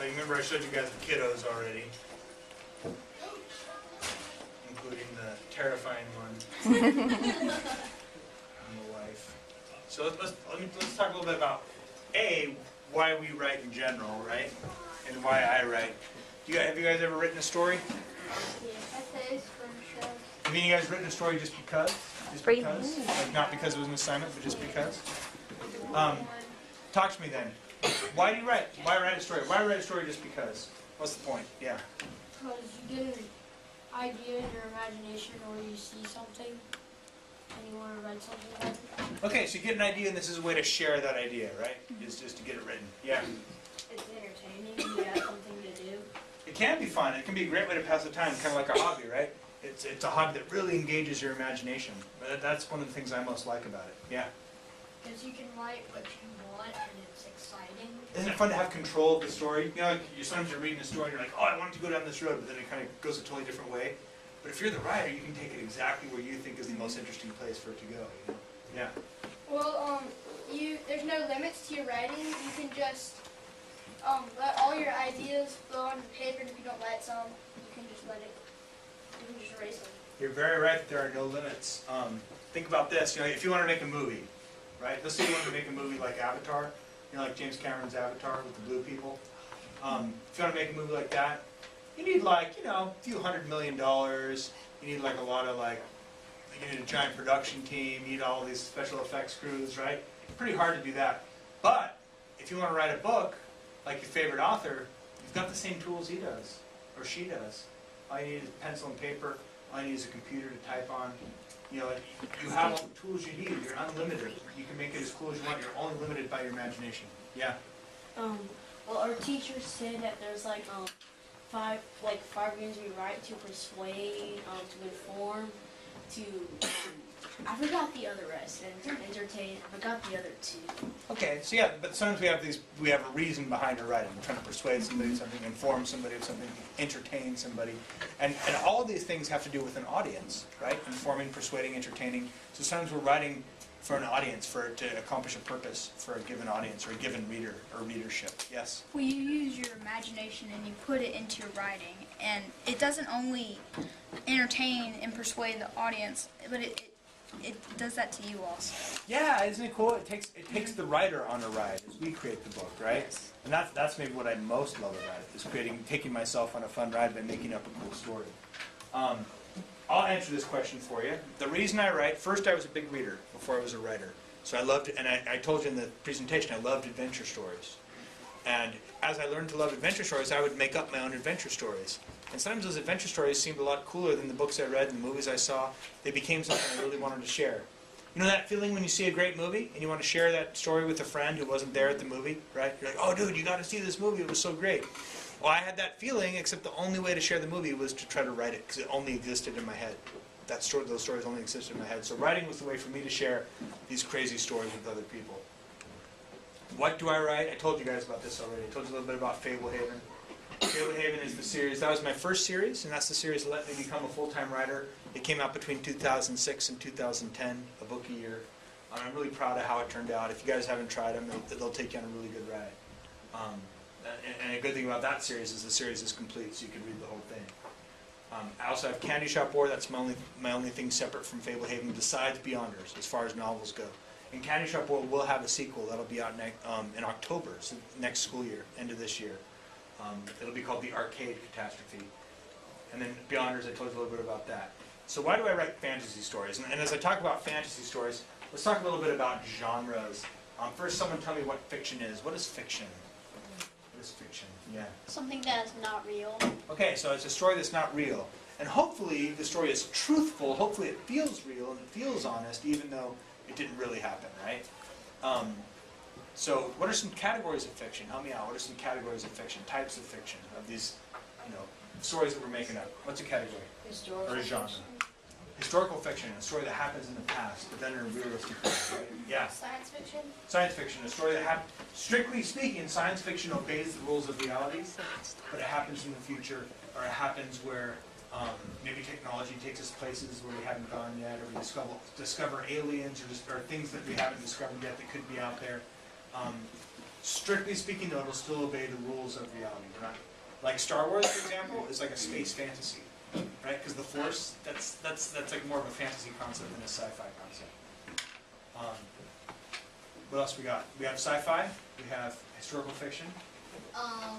you remember I showed you guys the kiddos already, including the terrifying one and the wife. So let's talk a little bit about why we write in general, right? And why I write. Have you guys ever written a story? Essays for shows. Have any of you guys written a story just because? Just because? Like not because it was an assignment, but just because? Talk to me then. Why do you write? Why write a story? Why write a story just because? What's the point? Yeah. Because you get an idea in your imagination, or you see something and you want to write something about it. Okay, so you get an idea, and this is a way to share that idea, right? Is just to get it written. Yeah. It's entertaining. You have something to do. It can be fun. It can be a great way to pass the time, kind of like a hobby, right? It's a hobby that really engages your imagination. But that's one of the things I most like about it. Yeah. Because you can write what you want, and it's exciting. Isn't it fun to have control of the story? You know, like sometimes you're reading a story and you're like, oh, I want it to go down this road, but then it kind of goes a totally different way. But if you're the writer, you can take it exactly where you think is the most interesting place for it to go. You know? Yeah. Well, there's no limits to your writing. You can just let all your ideas flow onto paper, and if you don't like some, you can just let it. You can just erase them. You're very right that there are no limits. Think about this. You know, if you want to make a movie, right? Let's say you want to make a movie like Avatar. You know, like James Cameron's Avatar with the blue people. If you want to make a movie like that, you need like, you know, a few $100 million. You need like a lot of like, you need a giant production team. You need all these special effects crews, right? Pretty hard to do that. But if you want to write a book, like your favorite author, you've got the same tools he does, or she does. All you need is pencil and paper. All you need is a computer to type on. You know, you have all the tools you need. You're unlimited. You can make it as cool as you want. You're only limited by your imagination. Yeah. Well, our teacher said that there's like five reasons we write: to persuade, to inform, to I forgot the other rest, and entertain. I forgot the other two. Okay, so yeah, but sometimes we have a reason behind our writing. We're trying to persuade somebody of something, inform somebody of something, entertain somebody. And all of these things have to do with an audience, right? Informing, persuading, entertaining. So sometimes we're writing for an audience, to accomplish a purpose for a given audience or a given reader or readership. Yes? Well, you use your imagination and you put it into your writing, and it doesn't only entertain and persuade the audience, but it does that to you also. Yeah, isn't it cool? It takes the writer on a ride as we create the book, right? Yes. And that's maybe what I most love about it, is taking myself on a fun ride by making up a cool story. I'll answer this question for you. The reason I write, first I was a big reader before I was a writer. So I loved, and I told you in the presentation, I loved adventure stories. And as I learned to love adventure stories, I would make up my own adventure stories. And sometimes those adventure stories seemed a lot cooler than the books I read and the movies I saw. They became something I really wanted to share. You know that feeling when you see a great movie and you want to share that story with a friend who wasn't there at the movie, right? You're like, oh dude, you got to see this movie, it was so great. Well, I had that feeling, except the only way to share the movie was to try to write it, because it only existed in my head. Those stories only existed in my head. So writing was the way for me to share these crazy stories with other people. What do I write? I told you guys about this already. I told you a little bit about Fablehaven. Fablehaven is the series. That was my first series, and that's the series that let me become a full-time writer. It came out between 2006 and 2010, a book a year. I'm really proud of how it turned out. If you guys haven't tried them, they'll take you on a really good ride. And a good thing about that series is the series is complete, so you can read the whole thing. I also have Candy Shop War. That's my only thing separate from Fablehaven, besides Beyonders, as far as novels go. And Candy Shop War will have a sequel that'll be out in October, so next school year, end of this year. It'll be called The Arcade Catastrophe. And then Beyonders, I told you a little bit about that. So why do I write fantasy stories? And as I talk about fantasy stories, let's talk a little bit about genres. First, someone tell me what fiction is. What is fiction? What is fiction? Yeah. Something that is not real. Okay, so it's a story that's not real. And hopefully the story is truthful. Hopefully it feels real and it feels honest, even though it didn't really happen, right? So what are some categories of fiction? Help me out. What are some categories of fiction, types of fiction, of these, stories that we're making up? What's a category? Historical or a genre? fiction. Historical fiction, a story that happens in the past, but then in a realistic way, right? Yeah. Science fiction. Science fiction, a story that happens. Strictly speaking, science fiction obeys the rules of reality, but it happens in the future, or it happens where maybe technology takes us places where we haven't gone yet, or we discover aliens, or things that we haven't discovered yet that could be out there. Strictly speaking, though, it'll still obey the rules of reality. We're not, like Star Wars, for example, is like a space fantasy, right? Because the Force, that's like more of a fantasy concept than a sci-fi concept. What else we got? We have sci-fi. We have historical fiction. Well,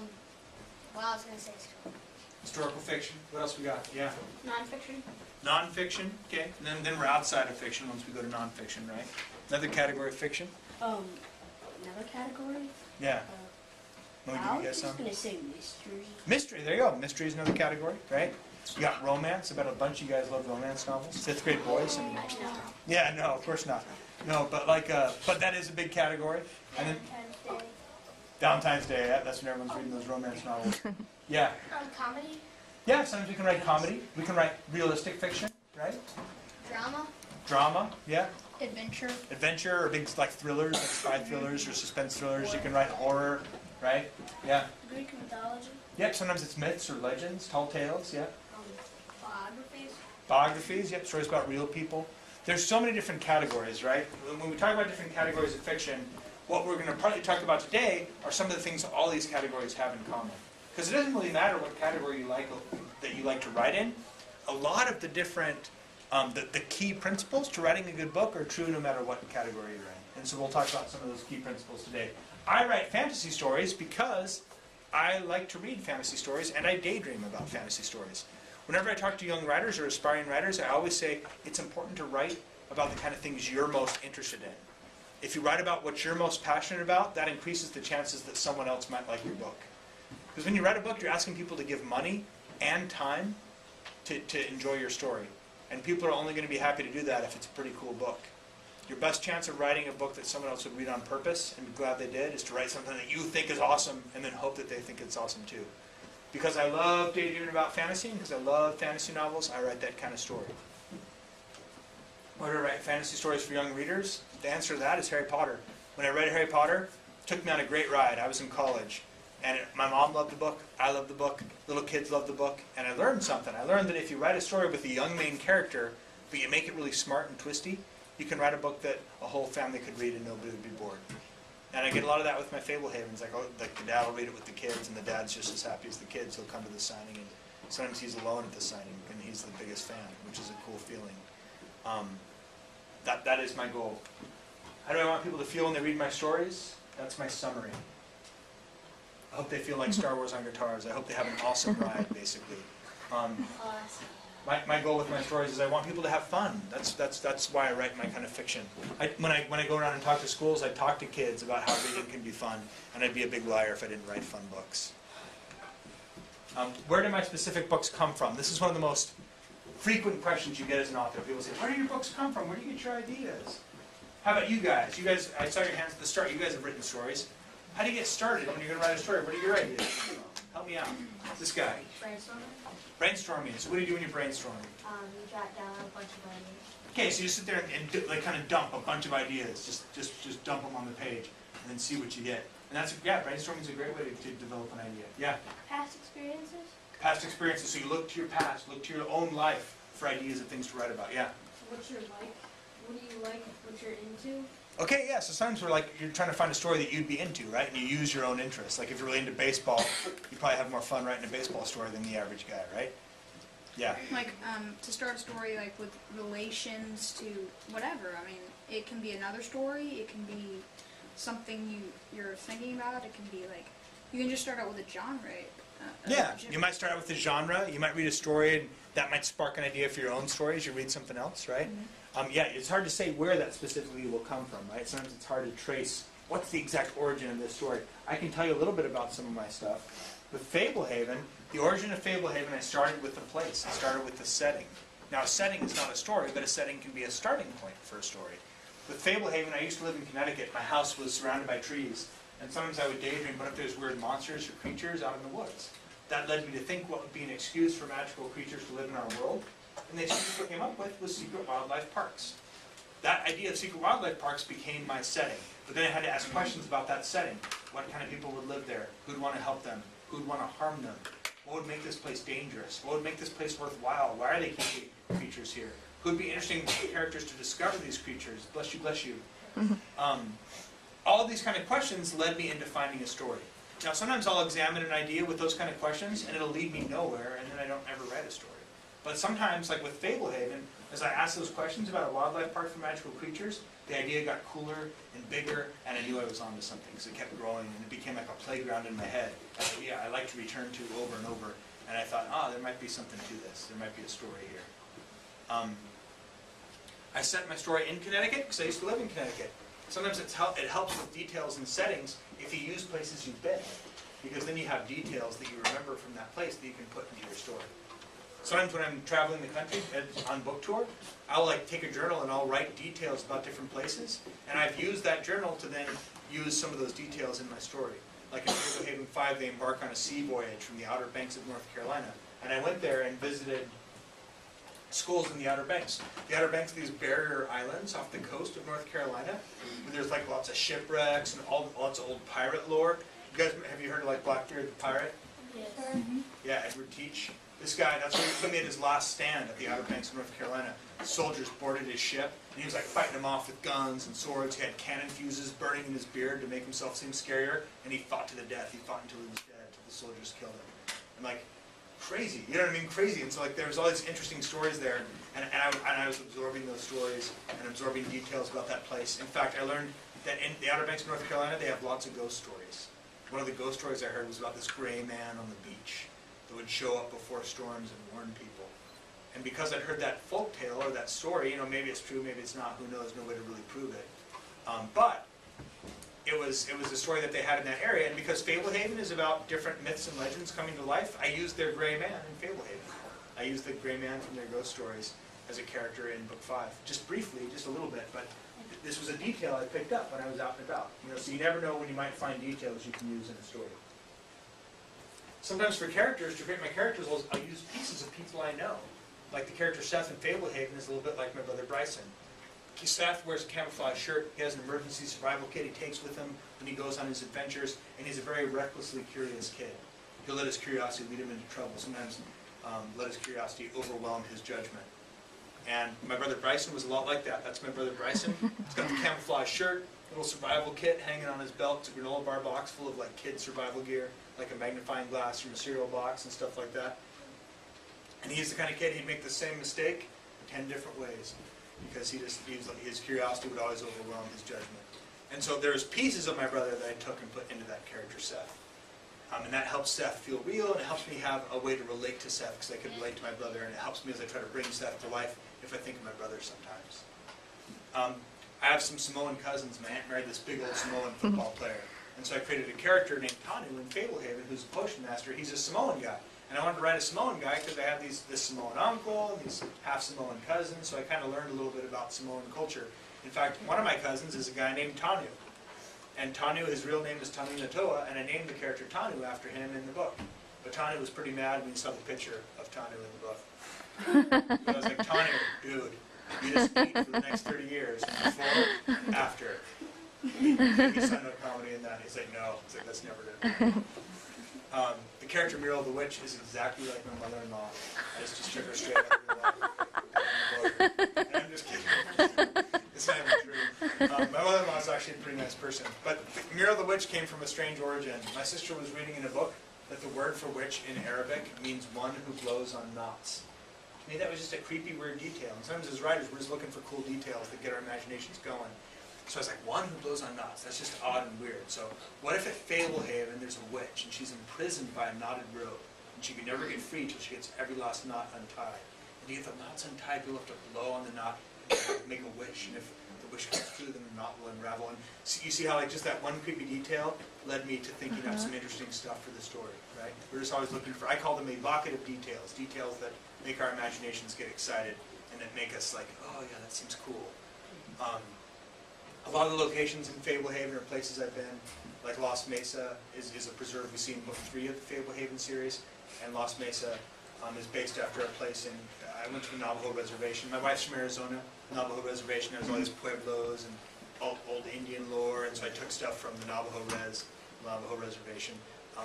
I was gonna say Historical fiction. What else we got? Yeah. nonfiction. Non-fiction. Okay. And then we're outside of fiction once we go to non-fiction, right? Another category of fiction. Another category? Yeah. Want me to I give you was guys just some? gonna say mystery. Mystery. There you go. Mystery is another category, right? You got romance. I bet a bunch of you guys love romance novels. Fifth grade boys. And, yeah. No, of course not. No, but like, but that is a big category. And then Valentine's Day. Yeah, that's when everyone's reading those romance novels. Yeah. Comedy. Yeah. Sometimes we can write comedy. We can write realistic fiction, right? Drama. Drama. Yeah. Adventure. Adventure or big like thrillers, like spy thrillers or suspense thrillers. You can write horror, right? Yeah. Greek mythology. Yep. Sometimes it's myths or legends, tall tales. Yeah. Biographies. Biographies. Yep. Stories about real people. There's so many different categories, right? When we talk about different categories of fiction, what we're going to partly talk about today are some of the things that all these categories have in common. Because it doesn't really matter what category you like that you like to write in. A lot of the different the key principles to writing a good book are true no matter what category you're in. And so we'll talk about some of those key principles today. I write fantasy stories because I like to read fantasy stories and I daydream about fantasy stories. Whenever I talk to young writers or aspiring writers, I always say it's important to write about the kind of things you're most interested in. If you write about what you're most passionate about, that increases the chances that someone else might like your book. Because when you write a book, you're asking people to give money and time to enjoy your story. And people are only going to be happy to do that if it's a pretty cool book. Your best chance of writing a book that someone else would read on purpose and be glad they did is to write something that you think is awesome and then hope that they think it's awesome too. Because I love daydreaming about fantasy and because I love fantasy novels, I write that kind of story. Why do I write fantasy stories for young readers? The answer to that is Harry Potter. When I read Harry Potter, it took me on a great ride. I was in college. And my mom loved the book, I loved the book, little kids loved the book, and I learned something. I learned that if you write a story with a young main character, but you make it really smart and twisty, you can write a book that a whole family could read and nobody would be bored. And I get a lot of that with my Fable Havens. Like the dad will read it with the kids, and the dad's just as happy as the kids. He'll come to the signing, and sometimes he's alone at the signing, and he's the biggest fan, which is a cool feeling. That is my goal. How do I want people to feel when they read my stories? That's my summary. I hope they feel like Star Wars on guitars. I hope they have an awesome ride, basically. My goal with my stories is I want people to have fun. That's why I write my kind of fiction. When I go around and talk to schools, I talk to kids about how reading can be fun, and I'd be a big liar if I didn't write fun books. Where do my specific books come from? This is one of the most frequent questions you get as an author. People say, where do your books come from? Where do you get your ideas? How about you guys? You guys, I saw your hands at the start. You guys have written stories. How do you get started when you're going to write a story? What are your ideas? Help me out. This guy. Brainstorming. Brainstorming. So what do you do when you're brainstorming? You jot down a bunch of ideas. Okay, so you sit there and like kind of dump a bunch of ideas. Just dump them on the page and then see what you get. And that's, yeah, brainstorming is a great way to develop an idea. Yeah? Past experiences. Past experiences. So you look to your past, look to your own life for ideas of things to write about. Yeah? What's your like? What do you like? What you're into? Okay, yeah, so sometimes you're trying to find a story that you'd be into, right? And you use your own interests. Like if you're really into baseball, you probably have more fun writing a baseball story than the average guy, right? Yeah. Like, to start a story, like, with relations to whatever. I mean, it can be another story, it can be something you're thinking about, it can be, like, you can just start out with a genre. Yeah, you might start out with a genre, you might read a story, and that might spark an idea for your own story as you read something else, right? Mm-hmm. Yeah, it's hard to say where that specifically will come from, right? Sometimes it's hard to trace what's the exact origin of this story. I can tell you a little bit about some of my stuff. With Fablehaven, the origin of Fablehaven, I started with the place. I started with the setting. Now, a setting is not a story, but a setting can be a starting point for a story. With Fablehaven, I used to live in Connecticut. My house was surrounded by trees, and sometimes I would daydream, what if there's weird monsters or creatures out in the woods? That led me to think what would be an excuse for magical creatures to live in our world. And the excuse I came up with was secret wildlife parks. That idea of secret wildlife parks became my setting. But then I had to ask questions about that setting. What kind of people would live there? Who'd want to help them? Who'd want to harm them? What would make this place dangerous? What would make this place worthwhile? Why are they keeping creatures here? Who'd be interesting characters to discover these creatures? Bless you, bless you. all these kind of questions led me into finding a story. Now sometimes I'll examine an idea with those kind of questions and it'll lead me nowhere and then I don't ever write a story. But sometimes, like with Fablehaven, as I asked those questions about a wildlife park for magical creatures, the idea got cooler and bigger and I knew I was onto something because it kept growing and it became like a playground in my head. An idea I like to return to over and over, and I thought, there might be something to this. There might be a story here. I set my story in Connecticut because I used to live in Connecticut. Sometimes it helps with details and settings if you use places you've been, because then you have details that you remember from that place that you can put into your story. Sometimes when I'm traveling the country on book tour, I'll like take a journal and I'll write details about different places, and I've used that journal to then use some of those details in my story. Like in Fablehaven 5, they embark on a sea voyage from the Outer Banks of North Carolina, and I went there and visited schools in the Outer Banks. The Outer Banks are these barrier islands off the coast of North Carolina, where there's like lots of shipwrecks and lots of old pirate lore. You guys, have you heard of like Blackbeard the Pirate? Yes. Yeah, Edward Teach. This guy, that's where he made his last stand at the Outer Banks of North Carolina. Soldiers boarded his ship, and he was like fighting them off with guns and swords. He had cannon fuses burning in his beard to make himself seem scarier, and he fought to the death. He fought until he was dead, until the soldiers killed him. And like, crazy, you know what I mean? Crazy. And so like there was all these interesting stories there, and I was absorbing those stories and absorbing details about that place. In fact, I learned that in the Outer Banks of North Carolina, they have lots of ghost stories. One of the ghost stories I heard was about this gray man on the beach that would show up before storms and warn people. And because I'd heard that folk tale or that story, maybe it's true, maybe it's not, who knows, no way to really prove it. But it was a story that they had in that area, and because Fablehaven is about different myths and legends coming to life, I used their gray man in Fablehaven. I used the gray man from their ghost stories as a character in book 5. Just briefly, just a little bit, but this was a detail I picked up when I was out and about. So you never know when you might find details you can use in a story. Sometimes for characters, to create my characters, I'll use pieces of people I know. Like the character Seth in Fablehaven is a little bit like my brother Bryson. Seth wears a camouflage shirt, he has an emergency survival kit he takes with him when he goes on his adventures, and he's a very recklessly curious kid. He'll let his curiosity lead him into trouble, sometimes let his curiosity overwhelm his judgment. And my brother Bryson was a lot like that. That's my brother Bryson. He's got the camouflage shirt, little survival kit hanging on his belt. It's a granola bar box full of like kid survival gear, like a magnifying glass from a cereal box and stuff like that. And he's the kind of kid, he'd make the same mistake 10 different ways, because his curiosity would always overwhelm his judgment. And so there's pieces of my brother that I took and put into that character Seth. And that helps Seth feel real, and it helps me have a way to relate to Seth, because I can relate to my brother, and it helps me as I try to bring Seth to life if I think of my brother sometimes. I have some Samoan cousins. My aunt married this big old Samoan football player. And so I created a character named Tanu in Fablehaven, who's a potion master. He's a Samoan guy. And I wanted to write a Samoan guy because I have this Samoan uncle and these half Samoan cousins, so I kind of learned a little bit about Samoan culture. In fact, one of my cousins is a guy named Tanu. And Tanu, his real name is Tanu Natoa, and I named the character Tanu after him in the book. But Tanu was pretty mad when he saw the picture of Tanu in the book. So I was like, Tanu, dude, you just eat for the next 30 years, before, after. He signed up comedy in that. He's like, no. He's like, that's never going to happen. The character Muriel the Witch is exactly like my mother-in-law. I just took her straight out of real life. And I'm just kidding. It's not even true. My mother-in-law is actually a pretty nice person. But Muriel the Witch came from a strange origin. My sister was reading in a book that the word for witch in Arabic means one who blows on knots. To me, that was just a creepy, weird detail. And sometimes as writers, we're just looking for cool details that get our imaginations going. So I was like, one who blows on knots. That's just odd and weird. So what if at Fablehaven there's a witch and she's imprisoned by a knotted rope and she can never get free till she gets every last knot untied. And to get the knots untied, people have to blow on the knot and make a wish. And if the wish comes true, then the knot will unravel. And so you see how like just that one creepy detail led me to thinking up some interesting stuff for the story, right? We're just always looking for, I call them evocative details, details that make our imaginations get excited and that make us like, oh yeah, that seems cool. A lot of the locations in Fablehaven are places I've been, like Lost Mesa is a preserve we see in book 3 of the Fablehaven series, and Lost Mesa is based after a place in, I went to the Navajo Reservation. My wife's from Arizona, Navajo Reservation, there's all these pueblos and old Indian lore, and so I took stuff from the Navajo Reservation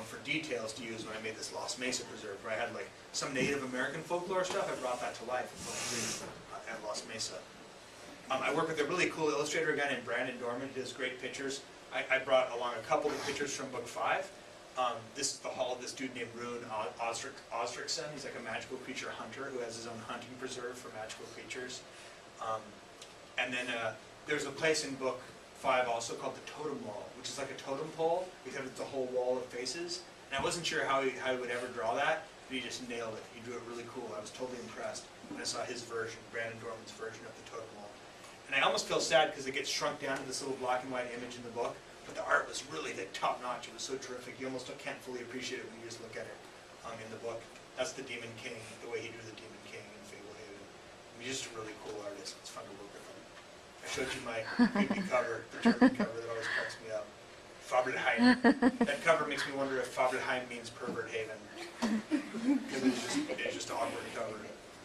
for details to use when I made this Lost Mesa preserve, where I had like some Native American folklore stuff. I brought that to life in book 3 at Lost Mesa. I work with a really cool illustrator, a guy named Brandon Dorman. He does great pictures. I brought along a couple of pictures from book 5. This is the hall of this dude named Rune Osriksson. He's like a magical creature hunter who has his own hunting preserve for magical creatures. And then there's a place in book 5 also called the Totem Wall, which is like a totem pole, because it's a whole wall of faces. And I wasn't sure how he would ever draw that, but he just nailed it. He drew it really cool. I was totally impressed when I saw his version, Brandon Dorman's version of the Totem Wall. And I almost feel sad because it gets shrunk down to this little black and white image in the book, but the art was really top notch. It was so terrific. You almost can't fully appreciate it when you just look at it in the book. That's the Demon King, the way he drew the Demon King in Fablehaven. He's just a really cool artist. It's fun to work with him. I showed you my creepy cover, the German cover that always cracks me up. Fabelheim. That cover makes me wonder if Fabelheim means pervert haven. Because it's just an awkward cover.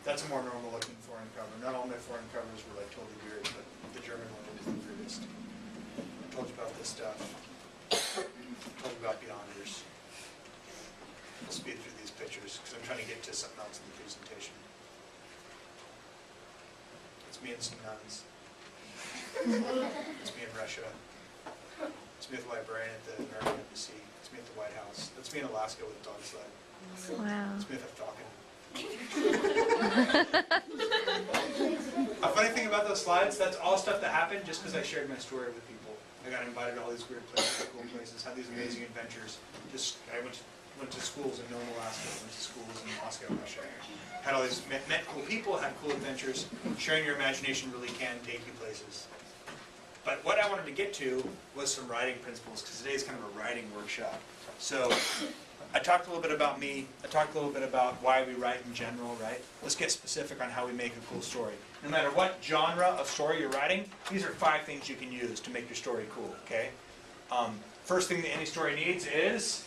That's a more normal looking foreign cover. Not all my foreign covers were like totally weird, but the German one is the weirdest. I told you about this stuff. I told you about Beyonders. We'll speed through these pictures because I'm trying to get to something else in the presentation. It's me and some nuns. It's me in Russia. It's me at the librarian at the American Embassy. It's me at the White House. That's me in Alaska with a dog sled. Wow. It's me with a falcon. A funny thing about those slides, that's all stuff that happened just because I shared my story with people. I got invited to all these weird places, cool places, had these amazing adventures. I went to schools in Nome, Alaska, went to schools in Moscow, Russia. Had all these, met cool people, had cool adventures. Sharing your imagination really can take you places. But what I wanted to get to was some writing principles, because today is kind of a writing workshop. So I talked a little bit about me. I talked a little bit about why we write in general, right? Let's get specific on how we make a cool story. No matter what genre of story you're writing, these are 5 things you can use to make your story cool, okay? First thing that any story needs is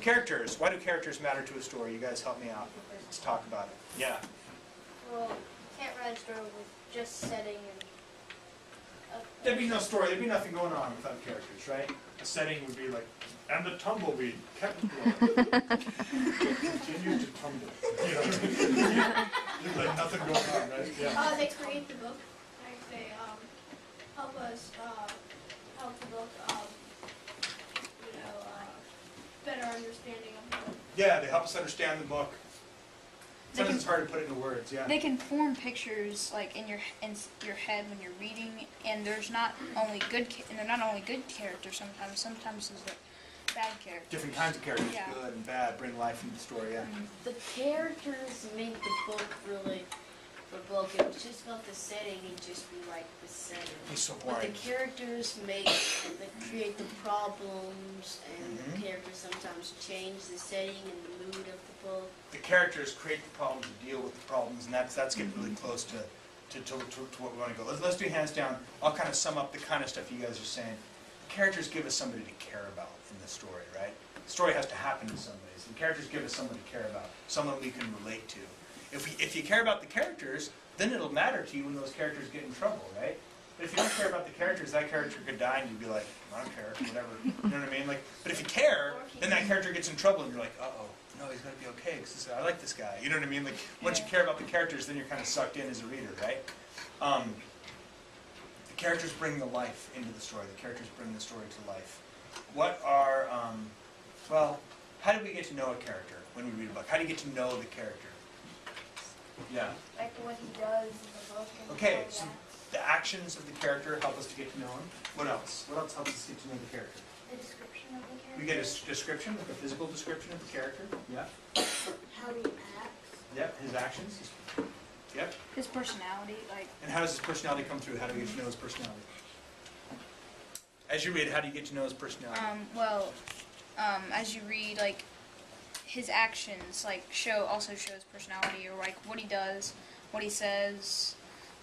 characters. Why do characters matter to a story? You guys help me out. Let's talk about it. Yeah. Well, you can't write a story with just setting and... There'd be no story. There'd be nothing going on without characters, right? A setting would be like, and the tumbleweed kept growing. Continued to tumble. You know? There's like nothing going on, right? Yeah. They create the book. Like they help us help the book better understanding of the book. Yeah, they help us understand the book. Sometimes it's hard to put into words, yeah. They can form pictures like in your head when you're reading, and there's not only good and they're not only good characters sometimes. Sometimes there's like bad characters. Different kinds of characters, Yeah. good and bad, bring life into the story, yeah. The characters make the book really the book. It was just about the setting, it'd just be like the setting. He's so But the boring. characters create the problems, and the characters sometimes change the setting and the mood of the book. The characters create the problems and deal with the problems, and that's getting really close to what we want to go. Let's do hands down. I'll kind of sum up the kind of stuff you guys are saying. The characters give us somebody to care about in the story, right? The story has to happen to somebody. So the characters give us someone to care about, someone we can relate to. If you care about the characters, then it'll matter to you when those characters get in trouble, right? But if you don't care about the characters, that character could die and you'd be like, I don't care, whatever. You know what I mean? Like, but if you care, then that character gets in trouble and you're like, uh-oh, no, he's going to be okay because I like this guy. You know what I mean? Like, once you care about the characters, then you're kind of sucked in as a reader, right? The characters bring the life into the story. The characters bring the story to life. What are, well, how do we get to know a character when we read a book? How do you get to know the character? Yeah. Like what he does in the book. And Okay, stuff so like the actions of the character help us to get to know him. What else? What else helps us get to know the character? that. The description of the character. We get a description, like a physical description of the character. Yeah. How he acts. Yep, his actions. Yep. His personality, like And how does his personality come through? How do we get to know his personality? As you read, how do you get to know his personality? as you read, like his actions, like also shows personality, or like what he does, what he says,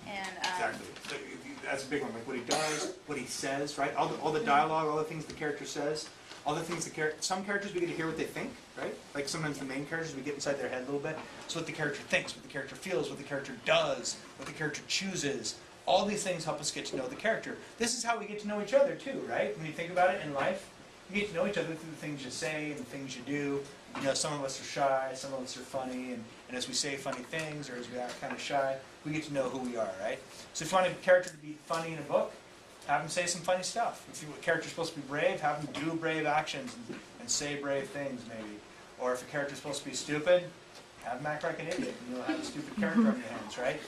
and Exactly. So that's a big one. Like what he does, what he says, right? All the dialogue, all the things the character says, all the things some characters we get to hear what they think, right? Like sometimes the main characters we get inside their head a little bit. So what the character thinks, what the character feels, what the character does, what the character chooses. All these things help us get to know the character. This is how we get to know each other too, right? When you think about it in life, you get to know each other through the things you say and the things you do. You know, some of us are shy, some of us are funny, and as we say funny things or as we act kind of shy, we get to know who we are, right? So if you want a character to be funny in a book, Have them say some funny stuff. If a character's supposed to be brave, have them do brave actions and say brave things, maybe. Or if a character's supposed to be stupid, have them act like an idiot, and you'll have a stupid character on your hands, right?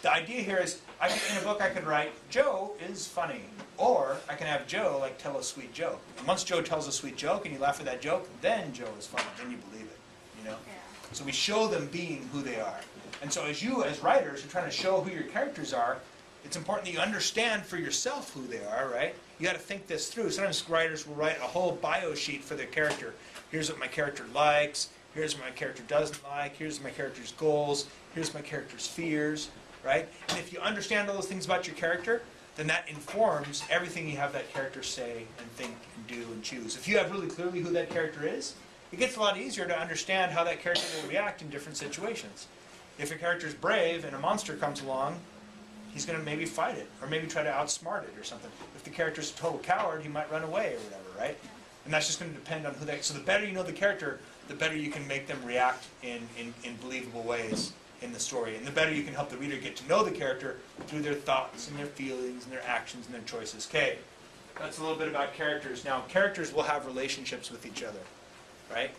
The idea here is, in a book I could write, Joe is funny. Or I can have Joe like tell a sweet joke. And once Joe tells a sweet joke and you laugh at that joke, then Joe is funny, then you believe it, you know? Yeah. So we show them being who they are. And so as writers, you're trying to show who your characters are, it's important that you understand for yourself who they are, right? You got to think this through. Sometimes writers will write a whole bio sheet for their character. Here's what my character likes. Here's what my character doesn't like. Here's my character's goals. Here's my character's fears, right? And if you understand all those things about your character, then that informs everything you have that character say and think and do and choose. If you have really clearly who that character is, it gets a lot easier to understand how that character will react in different situations. If your character's brave and a monster comes along, he's going to maybe fight it, or maybe try to outsmart it or something. If the character's a total coward, he might run away or whatever, right? And that's just going to depend on who they... So the better you know the character, the better you can make them react in believable ways in the story. And the better you can help the reader get to know the character through their thoughts and their feelings and their actions and their choices. Okay, that's a little bit about characters. Now, characters will have relationships with each other, right?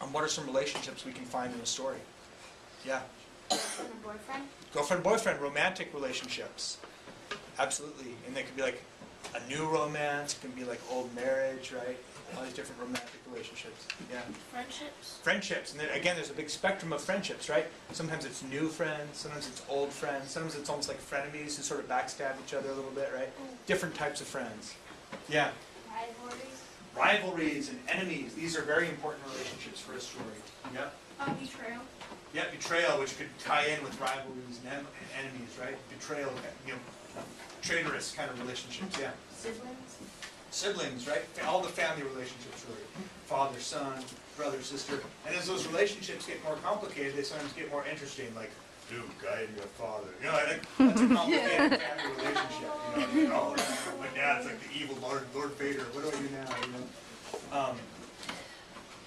And what are some relationships we can find in a story? Yeah. Girlfriend and boyfriend. Girlfriend, boyfriend, romantic relationships. Absolutely. And they could be like a new romance, it can be like old marriage, right? All these different romantic relationships. Yeah. Friendships. Friendships. And then again, there's a big spectrum of friendships, right? Sometimes it's new friends, sometimes it's old friends, sometimes it's almost like frenemies who sort of backstab each other a little bit, right? Different types of friends. Yeah. Rivalries. Rivalries and enemies. These are very important relationships for a story. Yeah. Betrayal. Yeah, betrayal, which could tie in with rivalries and enemies, right? Betrayal, you know, traitorous kind of relationships, yeah. Siblings. Siblings, right? All the family relationships, really. Father, son, brother, sister. And as those relationships get more complicated, they sometimes get more interesting, like, Luke, I am your father. You know, that's a complicated family relationship, you know. Oh, my dad's like the evil Lord Vader. What do I do now, you know?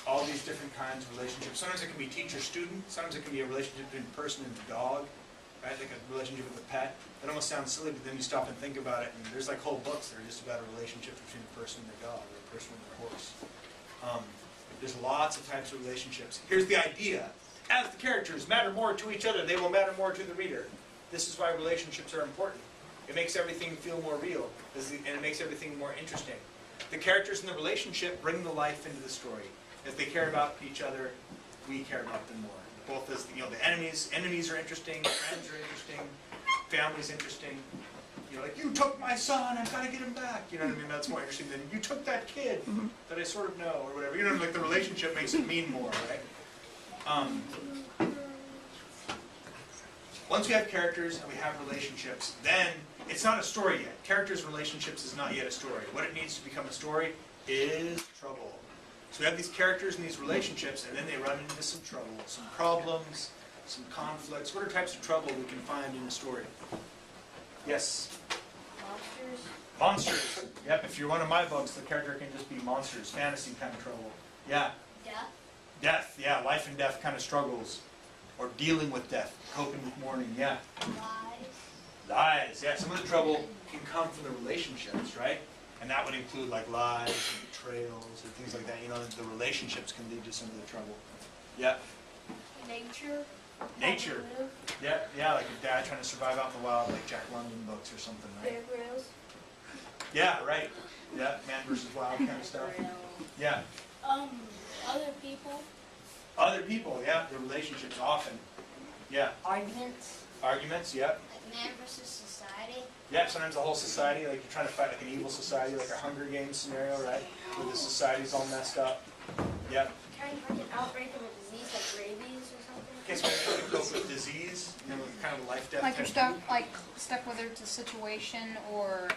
All these different kinds of relationships. Sometimes it can be teacher-student. Sometimes it can be a relationship between a person and a dog, right? Like a relationship with a pet. It almost sounds silly, but then you stop and think about it, and there's like whole books that are just about a relationship between a person and their dog, or a person and their horse. There's lots of types of relationships. Here's the idea. As the characters matter more to each other, they will matter more to the reader. This is why relationships are important. It makes everything feel more real, and it makes everything more interesting. The characters in the relationship bring the life into the story. As they care about each other, we care about them more. Both as, you know, the enemies are interesting, friends are interesting, family's interesting. You know, like, you took my son, I've got to get him back. You know what I mean? That's more interesting than you took that kid that I sort of know, or whatever. You know, like the relationship makes it mean more, right? Once we have characters and we have relationships, then it's not a story yet. Characters and relationships is not yet a story. What it needs to become a story is trouble. So we have these characters and these relationships, and then they run into some trouble, some problems, some conflicts. What are types of trouble we can find in a story? Yes? Monsters. Monsters. Yep, if you're one of my books, the character can just be monsters, fantasy kind of trouble. Yeah. Death. Death, yeah, life and death kind of struggles. Or dealing with death, coping with mourning, yeah. Lies. Lies, yeah, some of the trouble can come from the relationships, right? And that would include like lies and betrayals and things like that. You know, the relationships can lead to some of the trouble. Yeah. Nature. Nature. Yeah, like your dad trying to survive out in the wild, like Jack London books or something, right? Bear Grylls. Yeah, right. Yeah, man versus wild kind of stuff. Yeah. Other people. Other people, yeah, the relationships often. Yeah. Arguments. Arguments, yeah. Like man versus society. Yeah, sometimes the whole society, like you're trying to fight like an evil society, like a Hunger Games scenario, right? Where the society's all messed up. Yeah. Kind of like an outbreak of a disease like rabies or something. Okay, so we're trying to cope with disease, you know, kind of life, death. Like you're type stuck whether it's a situation or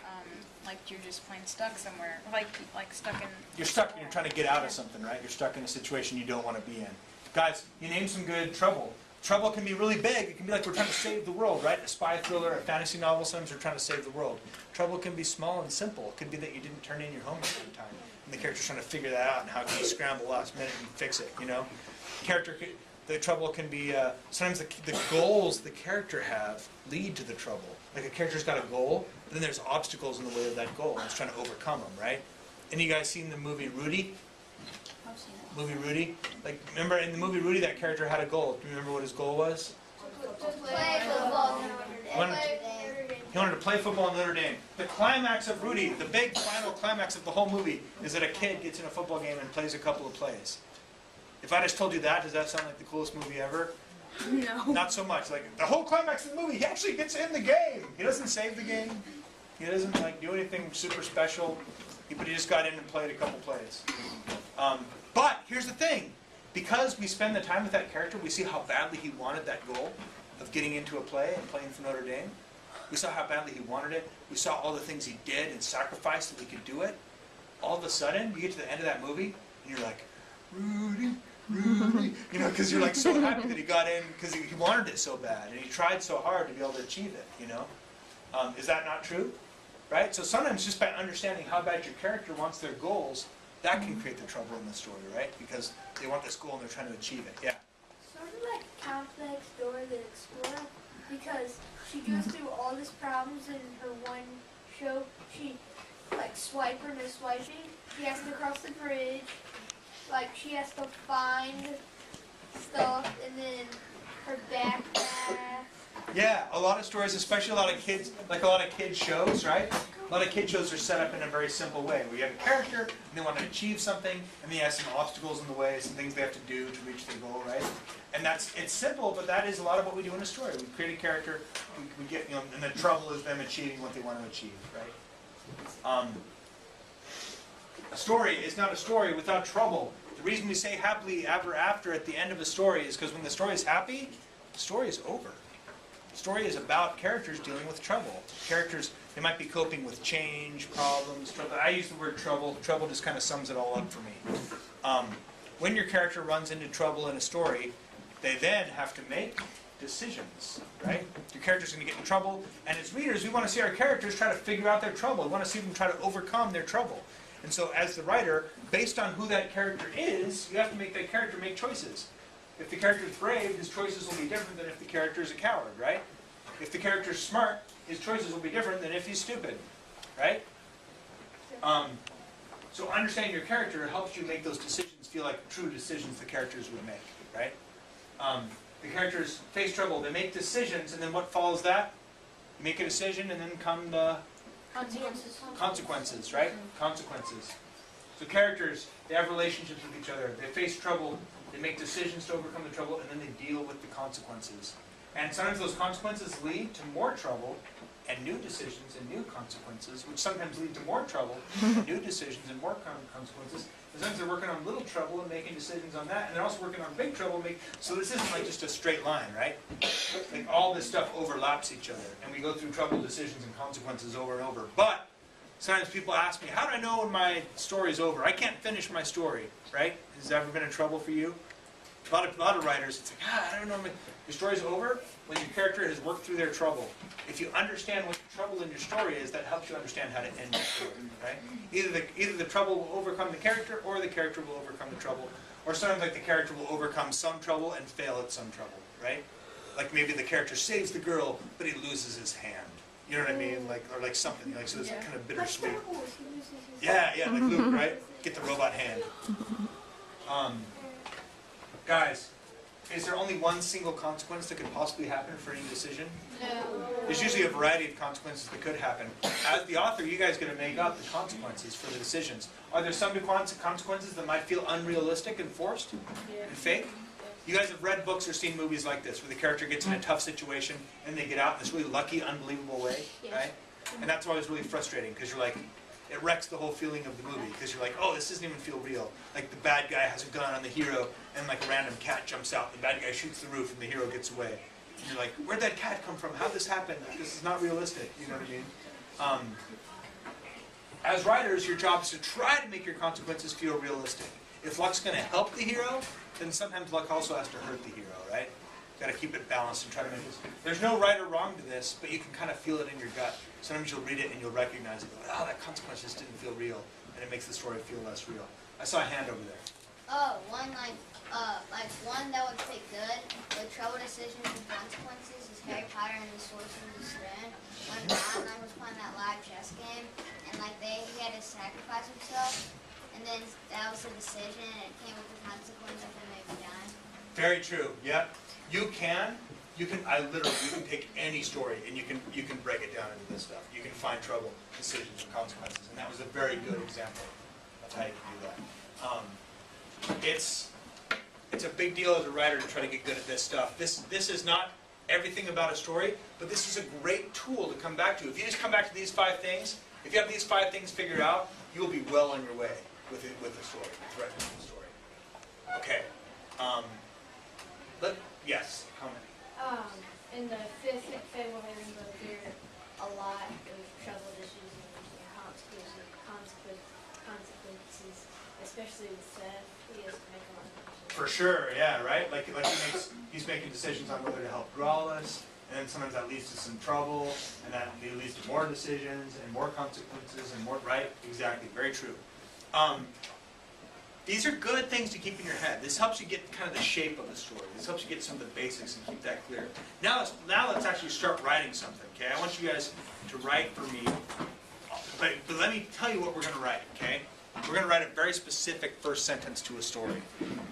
like you're just plain stuck somewhere, like stuck in. You're stuck and you're trying to get out of something, right? You're stuck in a situation you don't want to be in. Guys, you named some good trouble. Trouble can be really big. It can be like we're trying to save the world, right? A spy thriller, a fantasy novel, sometimes we're trying to save the world. Trouble can be small and simple. It could be that you didn't turn in your homework on time, and the character's trying to figure that out, and how can you scramble last minute and fix it, you know? The trouble can be, sometimes the goals the character have lead to the trouble. Like a character's got a goal, but then there's obstacles in the way of that goal, and it's trying to overcome them, right? Any of you guys seen the movie Rudy? I've seen it. Movie Rudy? Like, remember in the movie Rudy, that character had a goal. Do you remember what his goal was? To play football. He wanted to play football in Notre Dame. The climax of Rudy, the big final climax of the whole movie, is that a kid gets in a football game and plays a couple of plays. If I just told you that, does that sound like the coolest movie ever? No. Not so much. Like the whole climax of the movie, he actually gets in the game. He doesn't save the game. He doesn't like do anything super special. But he just got in and played a couple plays. But here's the thing: because we spend the time with that character, we see how badly he wanted that goal of getting into a play and playing for Notre Dame. We saw how badly he wanted it. We saw all the things he did and sacrificed so we could do it. All of a sudden, you get to the end of that movie, and you're like, Rudy, Rudy, you know, because you're like so happy that he got in because he wanted it so bad and he tried so hard to be able to achieve it. You know, is that not true? Right. So sometimes just by understanding how bad your character wants their goals, that can create the trouble in the story, right? Because they want this goal and they're trying to achieve it. Yeah. Sort of like a complex story to explore because she goes through all these problems in her one show. She like swiper, no swiping. She has to cross the bridge. Like she has to find stuff and then her backpack. Yeah, a lot of stories, especially a lot of kids, like a lot of kids shows, right? A lot of kid shows are set up in a very simple way. We have a character, and they want to achieve something, and they have some obstacles in the way, some things they have to do to reach their goal, right? And it's simple, but that is a lot of what we do in a story. We create a character, we get, you know, and the trouble is them achieving what they want to achieve, right? A story is not a story without trouble. The reason we say happily ever after at the end of a story is because when the story is happy, the story is over. The story is about characters dealing with trouble. Characters, they might be coping with change, problems, trouble. I use the word trouble. Trouble just kind of sums it all up for me. When your character runs into trouble in a story, they then have to make decisions, right? Your character's going to get in trouble, and as readers, we want to see our characters try to figure out their trouble. We want to see them try to overcome their trouble. And so as the writer, based on who that character is, you have to make that character make choices. If the character is brave, his choices will be different than if the character is a coward, right? If the character is smart, his choices will be different than if he's stupid, right? So understanding your character helps you make those decisions feel like true decisions the characters would make, right? The characters face trouble, they make decisions, and then what follows that? You make a decision, and then come the consequences, right? Consequences. So characters, they have relationships with each other. They face trouble. They make decisions to overcome the trouble, and then they deal with the consequences. And sometimes those consequences lead to more trouble and new decisions and new consequences, which sometimes lead to more trouble and new decisions and more consequences. And sometimes they're working on little trouble and making decisions on that, and they're also working on big trouble. So this isn't like just a straight line, right? Like all this stuff overlaps each other, and we go through trouble, decisions, and consequences over and over. But sometimes people ask me, how do I know when my story's over? I can't finish my story, right? Has that ever been a trouble for you? A lot of writers, it's like, I don't know, your story's over when your character has worked through their trouble. If you understand what the trouble in your story is, that helps you understand how to end your story, right? Either the trouble will overcome the character, or the character will overcome the trouble. Or sometimes like the character will overcome some trouble and fail at some trouble, right? Like maybe the character saves the girl, but he loses his hand. You know what I mean? Like, or like something, like, so it's kind of bittersweet. Yeah, like Luke, right? Get the robot hand. Guys, is there only one single consequence that could possibly happen for any decision? No. There's usually a variety of consequences that could happen. As the author, you guys got to make up the consequences for the decisions. Are there some consequences that might feel unrealistic and forced and fake? You guys have read books or seen movies like this, where the character gets in a tough situation and they get out in this really lucky, unbelievable way, right? And that's always really frustrating, because you're like, it wrecks the whole feeling of the movie, because you're like, oh, this doesn't even feel real. Like the bad guy has a gun on the hero, and like a random cat jumps out, the bad guy shoots the roof, and the hero gets away. And you're like, where'd that cat come from? How'd this happen? This is not realistic, you know what I mean? As writers, your job is to try to make your consequences feel realistic. If luck's going to help the hero, then sometimes luck also has to hurt the hero, right? You've got to keep it balanced and try to make this. There's no right or wrong to this, but you can kind of feel it in your gut. Sometimes you'll read it and you'll recognize it. Oh, that consequence just didn't feel real, and it makes the story feel less real. I saw a hand over there. Oh, one that would fit good with trouble decisions and consequences is Harry Potter and the Sorcerer's Stone. When Ron was playing that live chess game, and he had to sacrifice himself, and then that was the decision, and it came with the consequence of him maybe dying. Very true. Yep. You can take any story and you can break it down into this stuff. You can find trouble, decisions, and consequences, and that was a very good example of how you can do that. It's a big deal as a writer to try to get good at this stuff. This is not everything about a story, but this is a great tool to come back to. If you just come back to these 5 things, if you have these 5 things figured out, you will be well on your way with the story, with writing the story. Okay. Yes, comment. In the 5th Fable Rainbow, there a lot of trouble issues and consequences, especially with Seth. He has to make a lot of decisions. For sure, yeah, right? Like he's making decisions on whether to help Brawlus, and then sometimes that leads to some trouble, and that leads to more decisions and more consequences and more, right? Exactly, very true. These are good things to keep in your head. This helps you get kind of the shape of the story. This helps you get some of the basics and keep that clear. Now let's actually start writing something, okay? I want you guys to write for me, but let me tell you what we're going to write, okay? We're going to write a very specific first sentence to a story.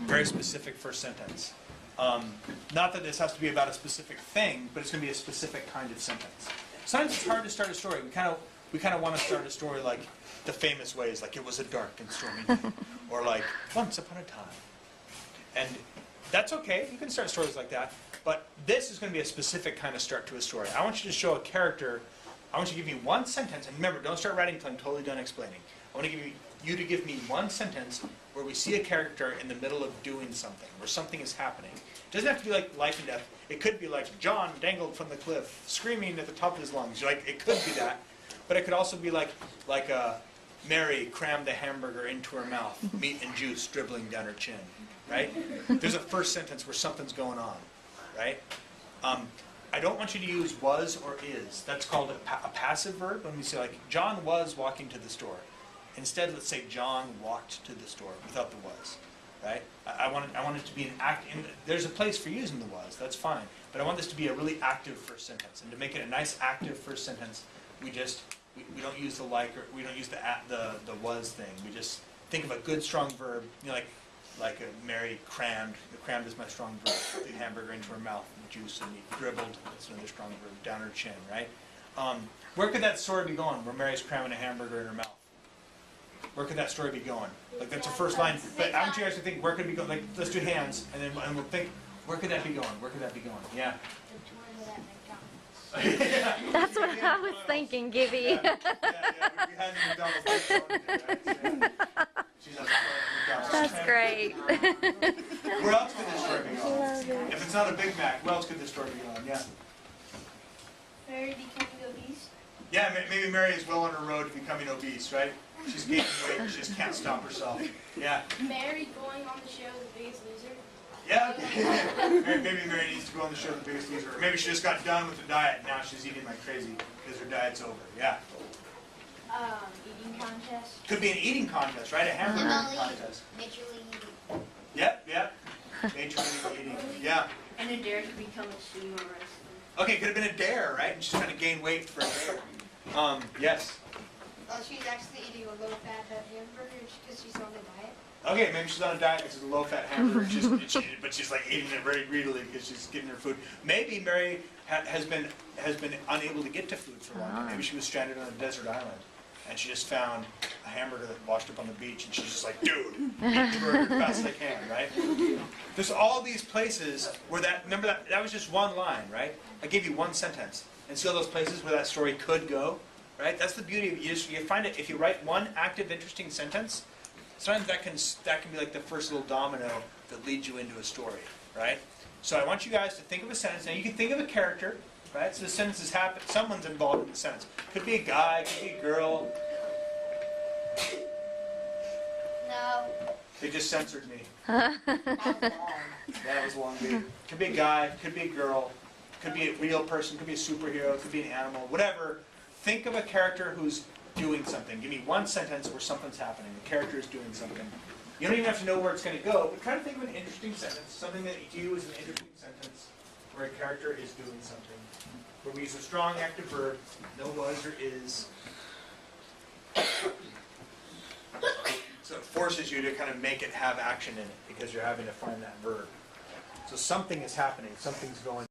Very specific first sentence. Not that this has to be about a specific thing, but it's going to be a specific kind of sentence. Sometimes it's hard to start a story. We kind of want to start a story like the famous ways, like it was a dark and stormy night, or like once upon a time. And that's okay. You can start stories like that. But this is going to be a specific kind of start to a story. I want you to show a character. I want you to give me one sentence. And remember, don't start writing until I'm totally done explaining. I want to give you to give me one sentence where we see a character in the middle of doing something, where something is happening. It doesn't have to be like life and death. It could be like John dangled from the cliff, screaming at the top of his lungs. It could be that. But it could also be like Mary crammed the hamburger into her mouth, meat and juice dribbling down her chin, right? There's a first sentence where something's going on, right? I don't want you to use was or is. That's called a passive verb. When we say like, John was walking to the store. Instead, let's say John walked to the store without the was, right? I want it to be an act. There's a place for using the was. That's fine. But I want this to be a really active first sentence. And to make it a nice active first sentence, we don't use the like, or we don't use the was thing. We just think of a good strong verb, like Mary crammed. Crammed is my strong verb. The hamburger into her mouth, juice and meat. Dribbled, that's another strong verb. Down her chin, right? Where could that story be going? Where Mary's cramming a hamburger in her mouth? Where could that story be going? Like that's the first line. But I want you guys to think, where could it be going? Like, let's do hands, and we'll think, where could that be going? Where could that be going? Yeah. That's what I was thinking, Gibby. We had McDonald's. That's great. Where else could this story be going? If it's not a Big Mac, where else could this story be going? Yeah. Mary becoming obese. Yeah, maybe Mary is well on her road to becoming obese, right? She's gaining weight and she just can't stop herself. Yeah. Mary going on the show The Biggest Loser. Yeah. Maybe Mary needs to go on the show The Biggest Loser. Or maybe she just got done with the diet and now she's eating like crazy because her diet's over. Yeah. Eating contest. Could be an eating contest, right? A hamburger contest. Naturally eating. Yep. Naturally eating. Yeah. And a dare to become a sumo wrestler. Okay, could have been a dare, right? And she's trying to gain weight for a dare. Yes. Oh, she's actually eating a low-fat hamburger because she's on a diet. Okay, maybe she's on a diet because it's a low-fat hamburger, but she's like eating it very greedily because she's getting her food. Maybe Mary has been unable to get to food for a long time. Maybe she was stranded on a desert island, and she just found a hamburger that washed up on the beach, and she's just like, dude, eat the burger as fast as I can, right? There's all these places where remember that was just one line, right? I gave you one sentence, and see all those places where that story could go, right? That's the beauty of it. You find it if you write one active, interesting sentence. Sometimes that can be like the first little domino that leads you into a story, right? So I want you guys to think of a sentence. Now you can think of a character, right? So the sentence has happened. Someone's involved in the sentence. Could be a guy, could be a girl. No. They just censored me. That was a long beat. Could be a guy, could be a girl, could be a real person, could be a superhero, could be an animal, whatever. Think of a character who's doing something. Give me one sentence where something's happening. The character is doing something. You don't even have to know where it's going to go, but try to think of an interesting sentence, something that you do is an interesting sentence, where a character is doing something. Where we use a strong active verb, no was or is. So it forces you to kind of make it have action in it, because you're having to find that verb. So something is happening, something's going